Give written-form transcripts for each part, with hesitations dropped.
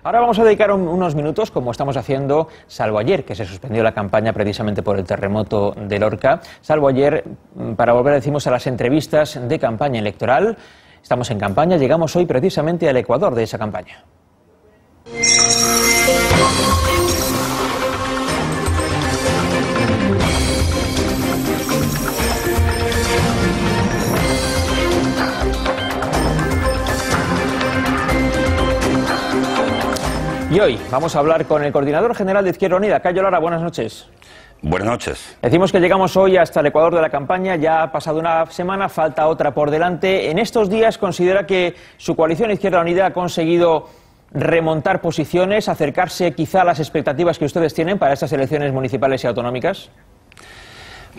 Ahora vamos a dedicar unos minutos, como estamos haciendo, salvo ayer, que se suspendió la campaña precisamente por el terremoto de Lorca. Salvo ayer, para volver, decimos, a las entrevistas de campaña electoral. Estamos en campaña, llegamos hoy precisamente al ecuador de esa campaña. Y hoy vamos a hablar con el coordinador general de Izquierda Unida, Cayo Lara. Buenas noches. Buenas noches. Decimos que llegamos hoy hasta el ecuador de la campaña, ya ha pasado una semana, falta otra por delante. En estos días, ¿considera que su coalición Izquierda Unida ha conseguido remontar posiciones, acercarse quizá a las expectativas que ustedes tienen para estas elecciones municipales y autonómicas?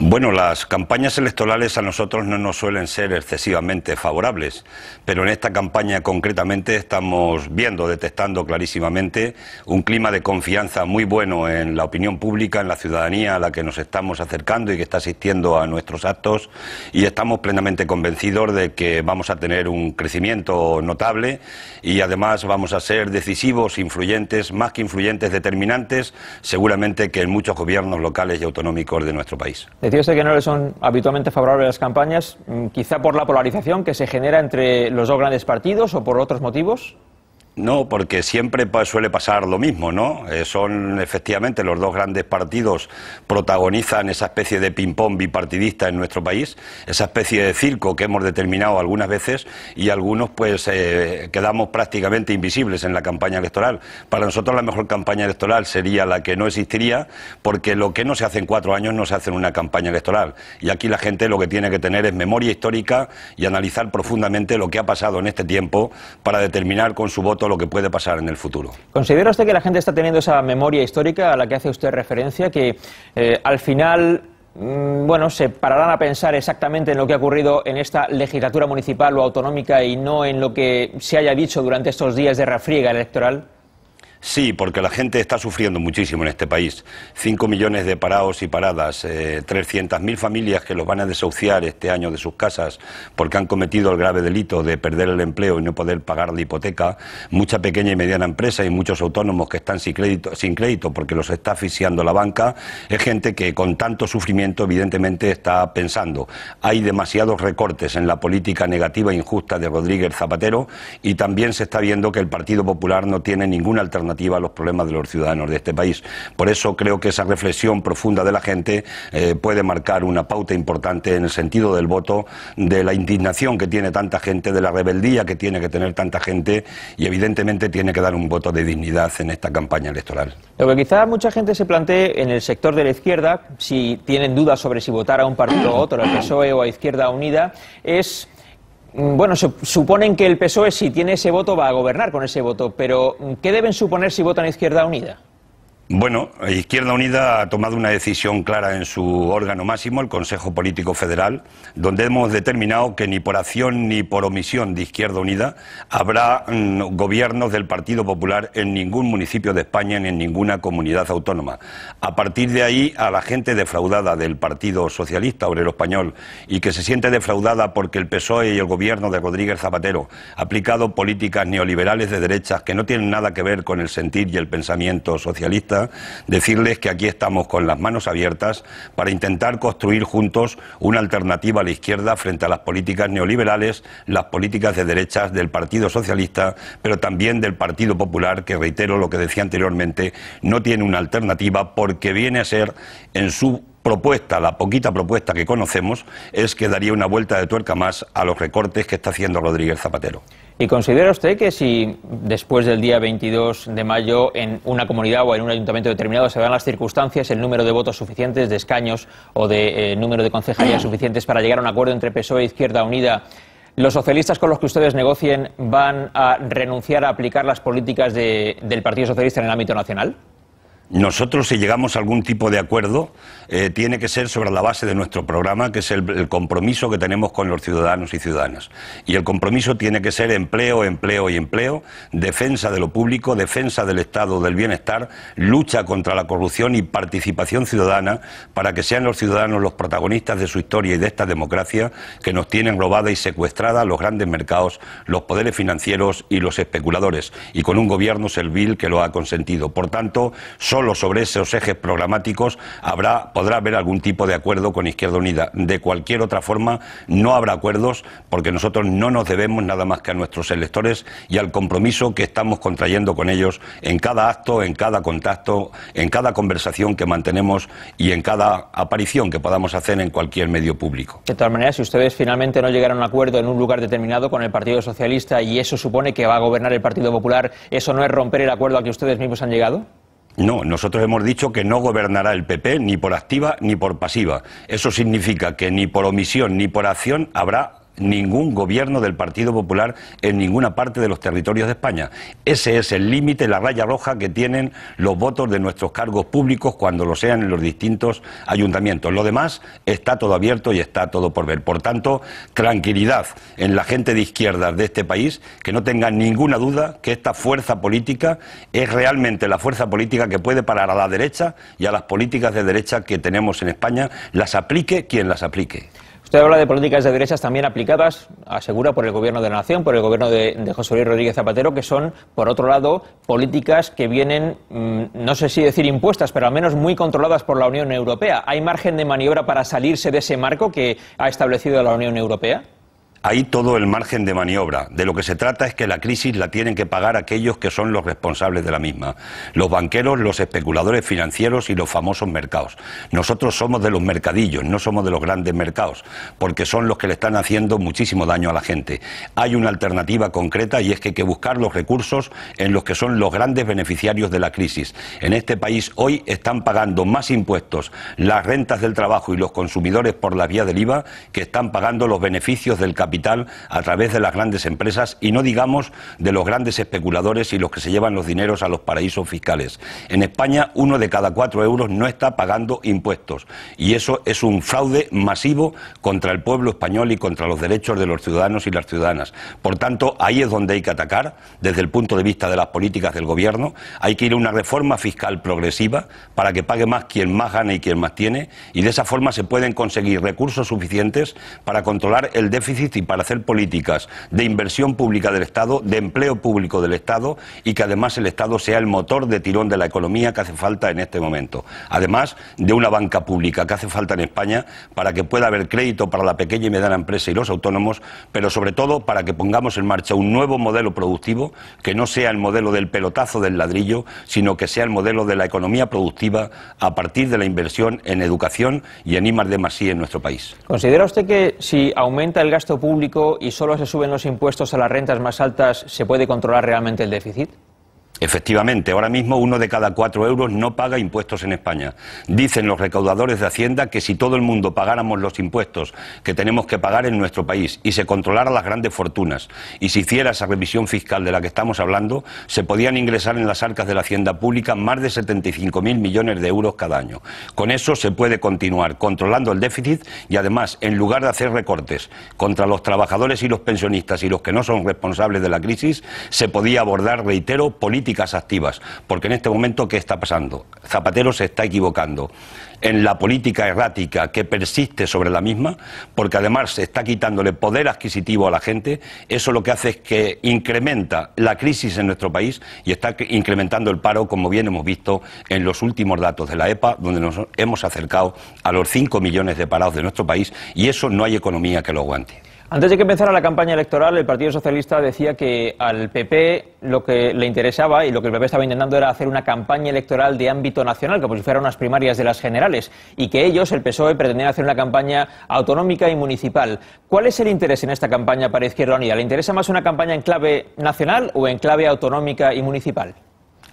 Bueno, las campañas electorales a nosotros no nos suelen ser excesivamente favorables, pero en esta campaña concretamente estamos detectando clarísimamente un clima de confianza muy bueno en la opinión pública, en la ciudadanía a la que nos estamos acercando y que está asistiendo a nuestros actos, y estamos plenamente convencidos de que vamos a tener un crecimiento notable y además vamos a ser decisivos, influyentes, más que influyentes, determinantes, seguramente que en muchos gobiernos locales y autonómicos de nuestro país. Decía usted que no le son habitualmente favorables las campañas, quizá por la polarización que se genera entre los dos grandes partidos o por otros motivos. No, porque siempre suele pasar lo mismo, ¿no? Son efectivamente los dos grandes partidos protagonizan esa especie de ping-pong bipartidista en nuestro país, esa especie de circo que hemos determinado algunas veces, y algunos pues quedamos prácticamente invisibles en la campaña electoral. Para nosotros la mejor campaña electoral sería la que no existiría, porque lo que no se hace en 4 años no se hace en una campaña electoral. Y aquí la gente lo que tiene que tener es memoria histórica y analizar profundamente lo que ha pasado en este tiempo para determinar con su voto lo que puede pasar en el futuro. ¿Considera usted que la gente está teniendo esa memoria histórica a la que hace usted referencia, que al final, bueno, se pararán a pensar exactamente en lo que ha ocurrido en esta legislatura municipal o autonómica y no en lo que se haya dicho durante estos días de refriega electoral? Sí, porque la gente está sufriendo muchísimo en este país. 5 millones de parados y paradas, 300.000 familias que los van a desahuciar este año de sus casas porque han cometido el grave delito de perder el empleo y no poder pagar la hipoteca, mucha pequeña y mediana empresa y muchos autónomos que están sin crédito porque los está asfixiando la banca. Es gente que con tanto sufrimiento evidentemente está pensando. Hay demasiados recortes en la política negativa e injusta de Rodríguez Zapatero, y también se está viendo que el Partido Popular no tiene ninguna alternativa a los problemas de los ciudadanos de este país. Por eso creo que esa reflexión profunda de la gente puede marcar una pauta importante en el sentido del voto, de la indignación que tiene tanta gente, de la rebeldía que tiene que tener tanta gente, y evidentemente tiene que dar un voto de dignidad en esta campaña electoral. Lo que quizá mucha gente se plantee en el sector de la izquierda, si tienen dudas sobre si votar a un partido u otro, al PSOE o a Izquierda Unida, es... Bueno, suponen que el PSOE, si tiene ese voto, va a gobernar con ese voto, pero ¿qué deben suponer si votan a Izquierda Unida? Bueno, Izquierda Unida ha tomado una decisión clara en su órgano máximo, el Consejo Político Federal, donde hemos determinado que ni por acción ni por omisión de Izquierda Unida habrá gobiernos del Partido Popular en ningún municipio de España ni en ninguna comunidad autónoma. A partir de ahí, a la gente defraudada del Partido Socialista Obrero Español y que se siente defraudada porque el PSOE y el gobierno de Rodríguez Zapatero ha aplicado políticas neoliberales de derechas que no tienen nada que ver con el sentir y el pensamiento socialista, decirles que aquí estamos con las manos abiertas para intentar construir juntos una alternativa a la izquierda frente a las políticas neoliberales, las políticas de derechas del Partido Socialista, pero también del Partido Popular, que, reitero lo que decía anteriormente, no tiene una alternativa porque viene a ser, en su propuesta, la poquita propuesta que conocemos, es que daría una vuelta de tuerca más a los recortes que está haciendo Rodríguez Zapatero. ¿Y considera usted que si después del día 22 de mayo en una comunidad o en un ayuntamiento determinado se dan las circunstancias, el número de votos suficientes, de escaños o de número de concejalías suficientes para llegar a un acuerdo entre PSOE e Izquierda Unida, los socialistas con los que ustedes negocien van a renunciar a aplicar las políticas del Partido Socialista en el ámbito nacional? Nosotros, si llegamos a algún tipo de acuerdo, tiene que ser sobre la base de nuestro programa, que es el compromiso que tenemos con los ciudadanos y ciudadanas. Y el compromiso tiene que ser empleo, empleo y empleo, defensa de lo público, defensa del Estado del bienestar, lucha contra la corrupción y participación ciudadana para que sean los ciudadanos los protagonistas de su historia y de esta democracia que nos tienen robada y secuestrada los grandes mercados, los poderes financieros y los especuladores, y con un gobierno servil que lo ha consentido. Por tanto, solo sobre esos ejes programáticos podrá haber algún tipo de acuerdo con Izquierda Unida. De cualquier otra forma no habrá acuerdos, porque nosotros no nos debemos nada más que a nuestros electores y al compromiso que estamos contrayendo con ellos en cada acto, en cada contacto, en cada conversación que mantenemos y en cada aparición que podamos hacer en cualquier medio público. De todas maneras, si ustedes finalmente no llegaran a un acuerdo en un lugar determinado con el Partido Socialista y eso supone que va a gobernar el Partido Popular, ¿eso no es romper el acuerdo al que ustedes mismos han llegado? No, nosotros hemos dicho que no gobernará el PP ni por activa ni por pasiva. Eso significa que ni por omisión ni por acción habrá ningún gobierno del Partido Popular en ninguna parte de los territorios de España. Ese es el límite, la raya roja que tienen los votos de nuestros cargos públicos cuando lo sean en los distintos ayuntamientos. Lo demás está todo abierto y está todo por ver. Por tanto, tranquilidad en la gente de izquierdas de este país, que no tengan ninguna duda que esta fuerza política es realmente la fuerza política que puede parar a la derecha y a las políticas de derecha que tenemos en España, las aplique quien las aplique. Usted habla de políticas de derechas también aplicadas, asegura, por el Gobierno de la Nación, por el Gobierno de José Luis Rodríguez Zapatero, que son, por otro lado, políticas que vienen, no sé si decir impuestas, pero al menos muy controladas por la Unión Europea. ¿Hay margen de maniobra para salirse de ese marco que ha establecido la Unión Europea? Hay todo el margen de maniobra. De lo que se trata es que la crisis la tienen que pagar aquellos que son los responsables de la misma. Los banqueros, los especuladores financieros y los famosos mercados. Nosotros somos de los mercadillos, no somos de los grandes mercados, porque son los que le están haciendo muchísimo daño a la gente. Hay una alternativa concreta y es que hay que buscar los recursos en los que son los grandes beneficiarios de la crisis. En este país hoy están pagando más impuestos las rentas del trabajo y los consumidores por la vía del IVA que están pagando los beneficios del capital a través de las grandes empresas, y no digamos de los grandes especuladores y los que se llevan los dineros a los paraísos fiscales. En España, 1 de cada 4 euros no está pagando impuestos, y eso es un fraude masivo contra el pueblo español y contra los derechos de los ciudadanos y las ciudadanas. Por tanto, ahí es donde hay que atacar desde el punto de vista de las políticas del Gobierno. Hay que ir a una reforma fiscal progresiva para que pague más quien más gana y quien más tiene, y de esa forma se pueden conseguir recursos suficientes para controlar el déficit y para hacer políticas de inversión pública del Estado, de empleo público del Estado, y que además el Estado sea el motor de tirón de la economía que hace falta en este momento. Además de una banca pública que hace falta en España para que pueda haber crédito para la pequeña y mediana empresa y los autónomos, pero sobre todo para que pongamos en marcha un nuevo modelo productivo que no sea el modelo del pelotazo del ladrillo, sino que sea el modelo de la economía productiva a partir de la inversión en educación y en I+D+I en nuestro país. ¿Considera usted que si aumenta el gasto público y solo se suben los impuestos a las rentas más altas, se puede controlar realmente el déficit? Efectivamente, ahora mismo 1 de cada 4 euros no paga impuestos en España. Dicen los recaudadores de Hacienda que si todo el mundo pagáramos los impuestos que tenemos que pagar en nuestro país y se controlara las grandes fortunas y se hiciera esa revisión fiscal de la que estamos hablando, se podían ingresar en las arcas de la Hacienda Pública más de 75.000 millones de euros cada año. Con eso se puede continuar controlando el déficit y además, en lugar de hacer recortes contra los trabajadores y los pensionistas y los que no son responsables de la crisis, se podía abordar, reitero, políticas activas, porque en este momento, ¿qué está pasando? Zapatero se está equivocando en la política errática que persiste sobre la misma, porque además se está quitándole poder adquisitivo a la gente. Eso lo que hace es que incrementa la crisis en nuestro país y está incrementando el paro, como bien hemos visto en los últimos datos de la EPA, donde nos hemos acercado a los 5 millones de parados de nuestro país, y eso no hay economía que lo aguante. Antes de que empezara la campaña electoral, el Partido Socialista decía que al PP lo que le interesaba y lo que el PP estaba intentando era hacer una campaña electoral de ámbito nacional, como si fueran unas primarias de las generales, y que ellos, el PSOE, pretendían hacer una campaña autonómica y municipal. ¿Cuál es el interés en esta campaña para Izquierda Unida? ¿Le interesa más una campaña en clave nacional o en clave autonómica y municipal?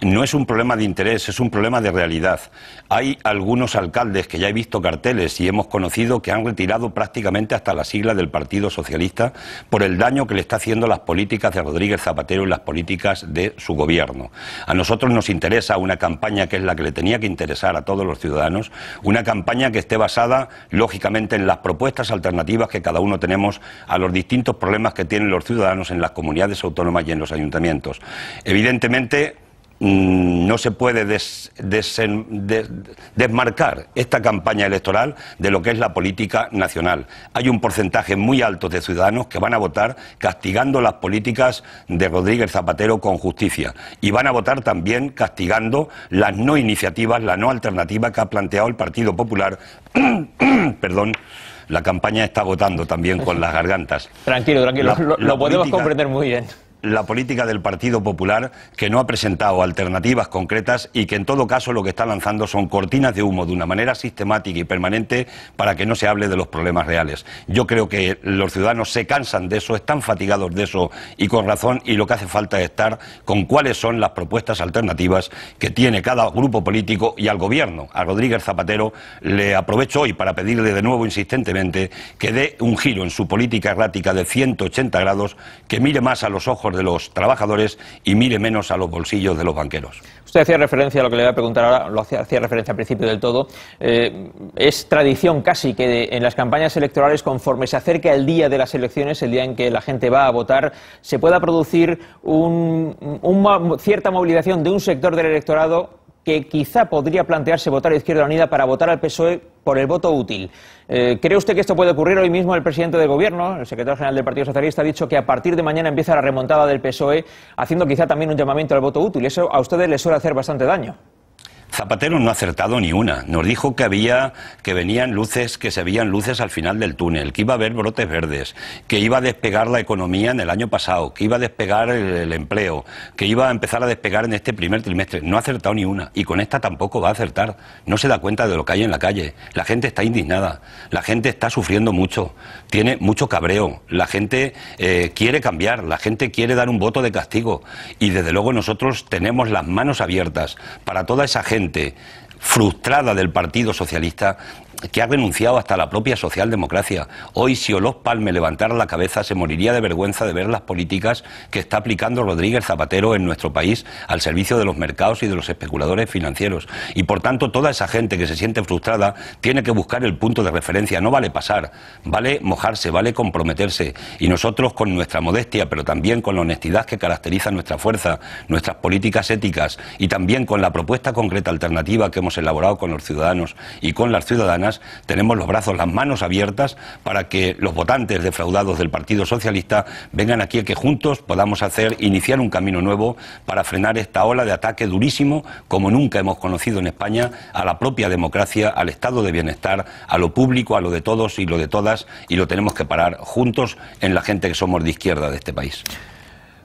No es un problema de interés, es un problema de realidad. Hay algunos alcaldes que ya he visto carteles y hemos conocido que han retirado prácticamente hasta la sigla del Partido Socialista por el daño que le está haciendo las políticas de Rodríguez Zapatero y las políticas de su gobierno. A nosotros nos interesa una campaña que es la que le tenía que interesar a todos los ciudadanos, una campaña que esté basada, lógicamente, en las propuestas alternativas que cada uno tenemos a los distintos problemas que tienen los ciudadanos en las comunidades autónomas y en los ayuntamientos. Evidentemente, no se puede desmarcar esta campaña electoral de lo que es la política nacional. Hay un porcentaje muy alto de ciudadanos que van a votar castigando las políticas de Rodríguez Zapatero con justicia, y van a votar también castigando las no iniciativas, la no alternativa que ha planteado el Partido Popular. Perdón. La campaña está agotando también con las gargantas. Tranquilo, lo podemos comprender muy bien. La política del Partido Popular, que no ha presentado alternativas concretas y que en todo caso lo que está lanzando son cortinas de humo de una manera sistemática y permanente para que no se hable de los problemas reales. Yo creo que los ciudadanos se cansan de eso, están fatigados de eso y con razón, y lo que hace falta es estar con cuáles son las propuestas alternativas que tiene cada grupo político, y al gobierno, a Rodríguez Zapatero, le aprovecho hoy para pedirle de nuevo insistentemente que dé un giro en su política errática de 180 grados, que mire más a los ojos de los trabajadores y mire menos a los bolsillos de los banqueros. Usted hacía referencia a lo que le voy a preguntar ahora, lo hacía referencia al principio del todo. Es tradición casi que en las campañas electorales, conforme se acerca el día de las elecciones, el día en que la gente va a votar, se pueda producir cierta movilización de un sector del electorado que quizá podría plantearse votar a Izquierda Unida para votar al PSOE por el voto útil. ¿Cree usted que esto puede ocurrir? Hoy mismo el presidente del Gobierno, el secretario general del Partido Socialista, ha dicho que a partir de mañana empieza la remontada del PSOE, haciendo quizá también un llamamiento al voto útil. Eso a ustedes les suele hacer bastante daño. Zapatero no ha acertado ni una. Nos dijo que venían luces, que se veían luces al final del túnel, que iba a haber brotes verdes, que iba a despegar la economía en el año pasado, que iba a despegar el empleo, que iba a empezar a despegar en este primer trimestre. No ha acertado ni una, y con esta tampoco va a acertar. No se da cuenta de lo que hay en la calle. La gente está indignada, la gente está sufriendo mucho, tiene mucho cabreo, la gente quiere cambiar, la gente quiere dar un voto de castigo, y desde luego nosotros tenemos las manos abiertas para toda esa gente frustrada del Partido Socialista, que ha renunciado hasta la propia socialdemocracia. Hoy, si Olof Palme levantara la cabeza, se moriría de vergüenza de ver las políticas que está aplicando Rodríguez Zapatero en nuestro país al servicio de los mercados y de los especuladores financieros. Y por tanto, toda esa gente que se siente frustrada tiene que buscar el punto de referencia. No vale pasar, vale mojarse, vale comprometerse. Y nosotros, con nuestra modestia, pero también con la honestidad que caracteriza nuestra fuerza, nuestras políticas éticas, y también con la propuesta concreta alternativa que hemos elaborado con los ciudadanos y con las ciudadanas, tenemos los brazos, las manos abiertas para que los votantes defraudados del Partido Socialista vengan aquí, a que juntos podamos iniciar un camino nuevo para frenar esta ola de ataque durísimo, como nunca hemos conocido en España, a la propia democracia, al estado de bienestar, a lo público, a lo de todos y lo de todas, y lo tenemos que parar juntos en la gente que somos de izquierda de este país.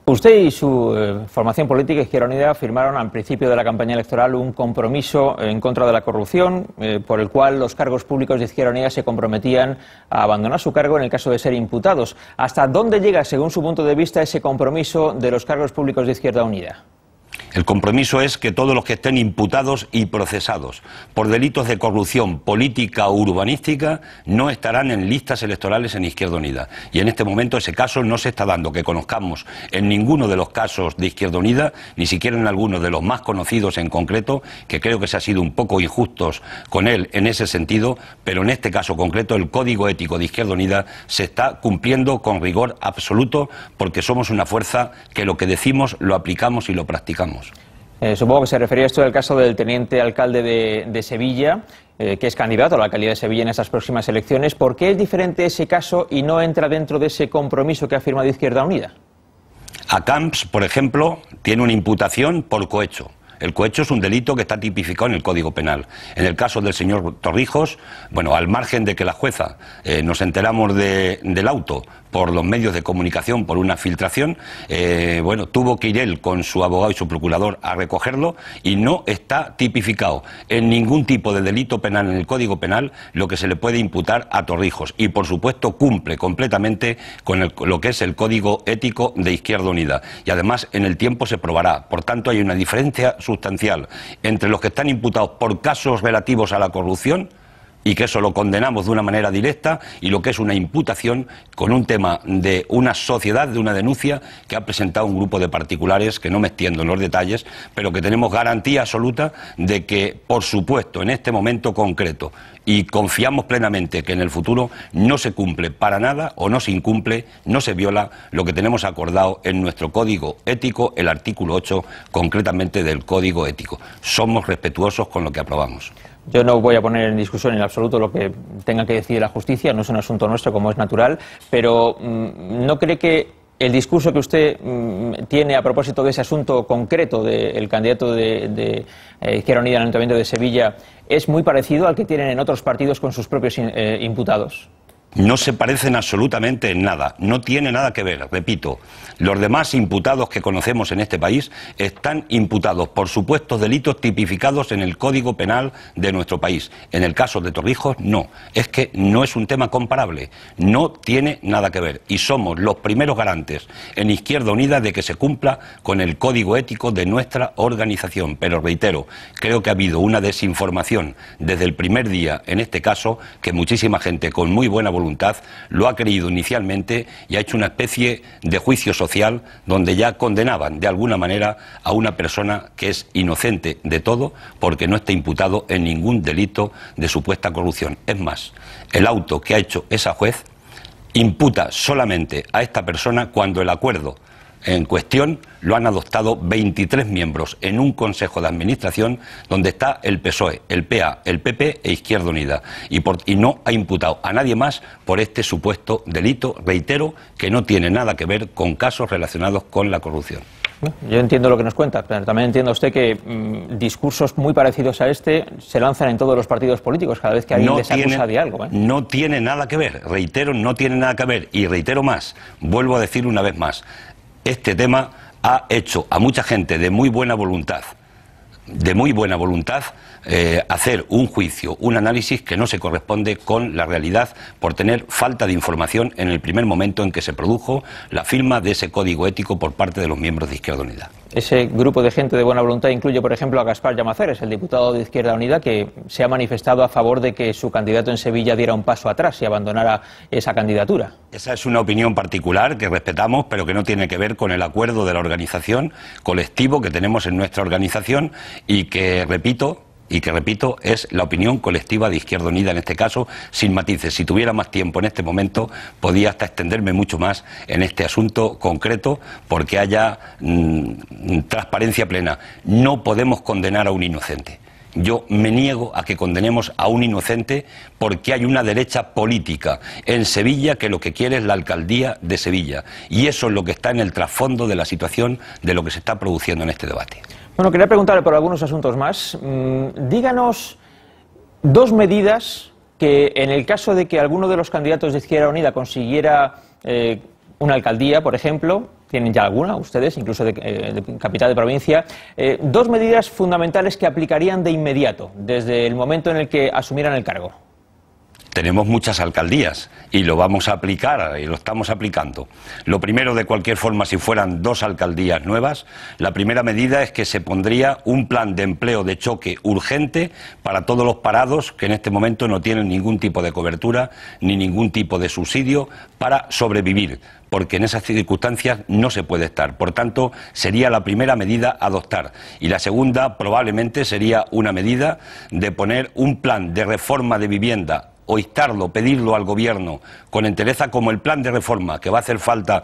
Usted y su formación política, Izquierda Unida, firmaron al principio de la campaña electoral un compromiso en contra de la corrupción, por el cual los cargos públicos de Izquierda Unida se comprometían a abandonar su cargo en el caso de ser imputados. ¿Hasta dónde llega, según su punto de vista, ese compromiso de los cargos públicos de Izquierda Unida? El compromiso es que todos los que estén imputados y procesados por delitos de corrupción política o urbanística no estarán en listas electorales en Izquierda Unida. Y en este momento ese caso no se está dando, que conozcamos en ninguno de los casos de Izquierda Unida, ni siquiera en algunos de los más conocidos en concreto, que creo que se ha sido un poco injustos con él en ese sentido, pero en este caso concreto el Código Ético de Izquierda Unida se está cumpliendo con rigor absoluto, porque somos una fuerza que lo que decimos lo aplicamos y lo practicamos. Supongo que se refería a esto del caso del teniente alcalde de Sevilla, que es candidato a la alcaldía de Sevilla en estas próximas elecciones. ¿Por qué es diferente ese caso y no entra dentro de ese compromiso que ha firmado Izquierda Unida? A Camps, por ejemplo, tiene una imputación por cohecho. El cohecho es un delito que está tipificado en el Código Penal. En el caso del señor Torrijos, bueno, al margen de que la jueza nos enteramos del auto por los medios de comunicación, por una filtración, bueno, tuvo que ir él con su abogado y su procurador a recogerlo, y no está tipificado en ningún tipo de delito penal en el Código Penal lo que se le puede imputar a Torrijos, y por supuesto cumple completamente con lo que es el Código Ético de Izquierda Unida, y además en el tiempo se probará. Por tanto, hay una diferencia sustancial entre los que están imputados por casos relativos a la corrupción, y que eso lo condenamos de una manera directa, y lo que es una imputación con un tema de una sociedad, de una denuncia que ha presentado un grupo de particulares, que no me extiendo en los detalles, pero que tenemos garantía absoluta de que, por supuesto, en este momento concreto, y confiamos plenamente que en el futuro no se cumple para nada, o no se incumple, no se viola lo que tenemos acordado en nuestro Código Ético, el artículo 8 concretamente del Código Ético. Somos respetuosos con lo que aprobamos. Yo no voy a poner en discusión en absoluto lo que tenga que decir la justicia, no es un asunto nuestro, como es natural, pero ¿no cree que el discurso que usted tiene a propósito de ese asunto concreto del candidato de Izquierda Unida al Ayuntamiento de Sevilla es muy parecido al que tienen en otros partidos con sus propios imputados? No se parecen absolutamente en nada, no tiene nada que ver, repito. Los demás imputados que conocemos en este país están imputados por supuestos delitos tipificados en el Código Penal de nuestro país. En el caso de Torrijos, no. Es que no es un tema comparable, no tiene nada que ver. Y somos los primeros garantes en Izquierda Unida de que se cumpla con el Código Ético de nuestra organización. Pero reitero, creo que ha habido una desinformación desde el primer día en este caso, que muchísima gente con muy buena voluntad lo ha creído inicialmente, y ha hecho una especie de juicio social donde ya condenaban de alguna manera a una persona que es inocente de todo, porque no está imputado en ningún delito de supuesta corrupción. Es más, el auto que ha hecho esa juez imputa solamente a esta persona cuando el acuerdo en cuestión lo han adoptado 23 miembros en un Consejo de Administración donde está el PSOE, el PA, el PP e Izquierda Unida, y no ha imputado a nadie más por este supuesto delito, reitero, que no tiene nada que ver con casos relacionados con la corrupción. Yo entiendo lo que nos cuenta, pero también entiendo usted que discursos muy parecidos a este se lanzan en todos los partidos políticos cada vez que alguien les acusa de algo. No tiene nada que ver, reitero, no tiene nada que ver, y reitero más, vuelvo a decir una vez más, este tema ha hecho a mucha gente de muy buena voluntad, hacer un juicio, un análisis que no se corresponde con la realidad por tener falta de información en el primer momento en que se produjo la firma de ese código ético por parte de los miembros de Izquierda Unida. Ese grupo de gente de buena voluntad incluye, por ejemplo, a Gaspar Llamazares, el diputado de Izquierda Unida, que se ha manifestado a favor de que su candidato en Sevilla diera un paso atrás y abandonara esa candidatura. Esa es una opinión particular que respetamos, pero que no tiene que ver con el acuerdo de la organización colectivo que tenemos en nuestra organización, y que repito, es la opinión colectiva de Izquierda Unida en este caso, sin matices. Si tuviera más tiempo en este momento, podía hasta extenderme mucho más en este asunto concreto, porque haya transparencia plena. No podemos condenar a un inocente. Yo me niego a que condenemos a un inocente, porque hay una derecha política en Sevilla que lo que quiere es la alcaldía de Sevilla. Y eso es lo que está en el trasfondo de la situación de lo que se está produciendo en este debate. Bueno, quería preguntarle por algunos asuntos más. Díganos dos medidas que, en el caso de que alguno de los candidatos de Izquierda Unida consiguiera una alcaldía, por ejemplo, tienen ya alguna, ustedes, incluso de capital de provincia, dos medidas fundamentales que aplicarían de inmediato, desde el momento en el que asumieran el cargo. Tenemos muchas alcaldías y lo vamos a aplicar y lo estamos aplicando. Lo primero, de cualquier forma, si fueran dos alcaldías nuevas, la primera medida es que se pondría un plan de empleo de choque urgente para todos los parados que en este momento no tienen ningún tipo de cobertura ni ningún tipo de subsidio para sobrevivir, porque en esas circunstancias no se puede estar. Por tanto, sería la primera medida a adoptar. Y la segunda probablemente sería una medida de poner un plan de reforma de vivienda o instarlo, pedirlo al Gobierno con entereza, como el plan de reforma que va a hacer falta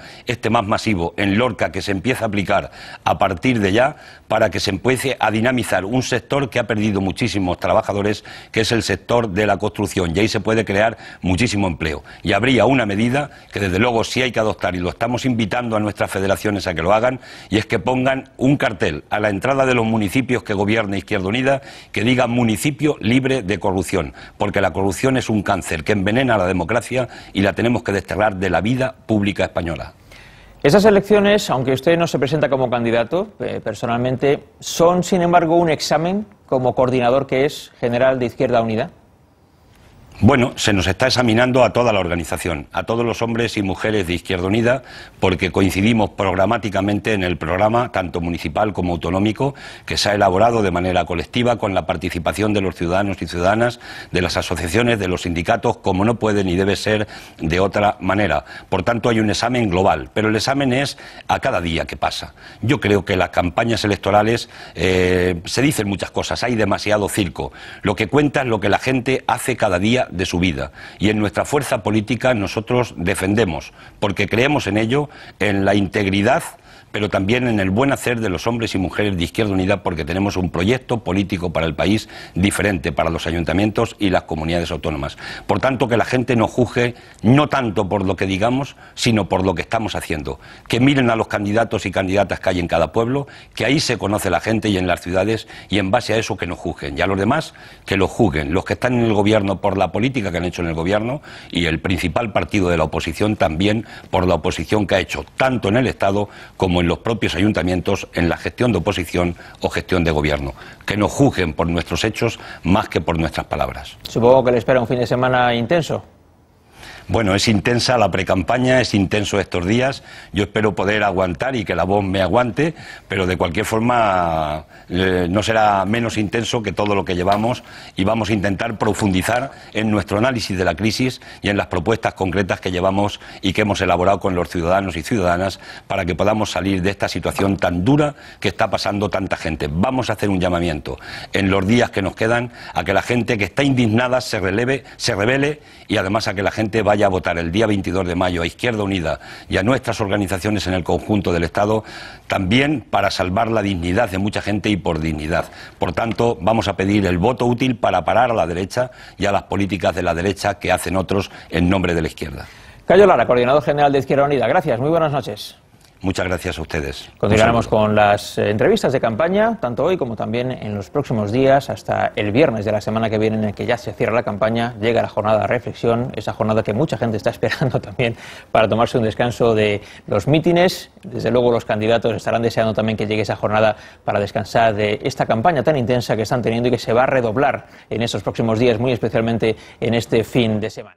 más masivo en Lorca, que se empiece a aplicar a partir de ya, para que se empiece a dinamizar un sector que ha perdido muchísimos trabajadores, que es el sector de la construcción, y ahí se puede crear muchísimo empleo. Y habría una medida que desde luego sí hay que adoptar, y lo estamos invitando a nuestras federaciones a que lo hagan, y es que pongan un cartel a la entrada de los municipios que gobierne Izquierda Unida que diga municipio libre de corrupción, porque la corrupción es un cáncer que envenena a la democracia y la tenemos que desterrar de la vida pública española. Esas elecciones, aunque usted no se presenta como candidato personalmente, ¿son sin embargo un examen como coordinador que es general de Izquierda Unida? Bueno, se nos está examinando a toda la organización, a todos los hombres y mujeres de Izquierda Unida, porque coincidimos programáticamente en el programa, tanto municipal como autonómico, que se ha elaborado de manera colectiva con la participación de los ciudadanos y ciudadanas, de las asociaciones, de los sindicatos, como no puede ni debe ser de otra manera. Por tanto, hay un examen global, pero el examen es a cada día que pasa. Yo creo que las campañas electorales se dicen muchas cosas, hay demasiado circo. Lo que cuenta es lo que la gente hace cada día de su vida, y en nuestra fuerza política nosotros defendemos, porque creemos en ello, en la integridad, pero también en el buen hacer de los hombres y mujeres de Izquierda Unida, porque tenemos un proyecto político para el país diferente para los ayuntamientos y las comunidades autónomas. Por tanto, que la gente nos juzgue no tanto por lo que digamos, sino por lo que estamos haciendo. Que miren a los candidatos y candidatas que hay en cada pueblo, que ahí se conoce la gente y en las ciudades, y en base a eso que nos juzguen. Y a los demás, que los juzguen. Los que están en el gobierno por la política que han hecho en el gobierno, y el principal partido de la oposición también por la oposición que ha hecho, tanto en el Estado como en los propios ayuntamientos, en la gestión de oposición o gestión de gobierno. Que nos juzguen por nuestros hechos más que por nuestras palabras. Supongo que le espera un fin de semana intenso. Bueno, es intensa la precampaña, es intenso estos días. Yo espero poder aguantar y que la voz me aguante, pero de cualquier forma no será menos intenso que todo lo que llevamos, y vamos a intentar profundizar en nuestro análisis de la crisis y en las propuestas concretas que llevamos y que hemos elaborado con los ciudadanos y ciudadanas para que podamos salir de esta situación tan dura que está pasando tanta gente. Vamos a hacer un llamamiento en los días que nos quedan a que la gente que está indignada se rebele, y además a que la gente vaya a votar el día 22 de mayo a Izquierda Unida y a nuestras organizaciones en el conjunto del Estado, también para salvar la dignidad de mucha gente y por dignidad. Por tanto, vamos a pedir el voto útil para parar a la derecha y a las políticas de la derecha que hacen otros en nombre de la izquierda. Cayo Lara, coordinador general de Izquierda Unida. Gracias, muy buenas noches. Muchas gracias a ustedes. Continuaremos con las entrevistas de campaña, tanto hoy como también en los próximos días, hasta el viernes de la semana que viene, en el que ya se cierra la campaña, llega la jornada de reflexión, esa jornada que mucha gente está esperando también para tomarse un descanso de los mítines. Desde luego los candidatos estarán deseando también que llegue esa jornada para descansar de esta campaña tan intensa que están teniendo y que se va a redoblar en esos próximos días, muy especialmente en este fin de semana.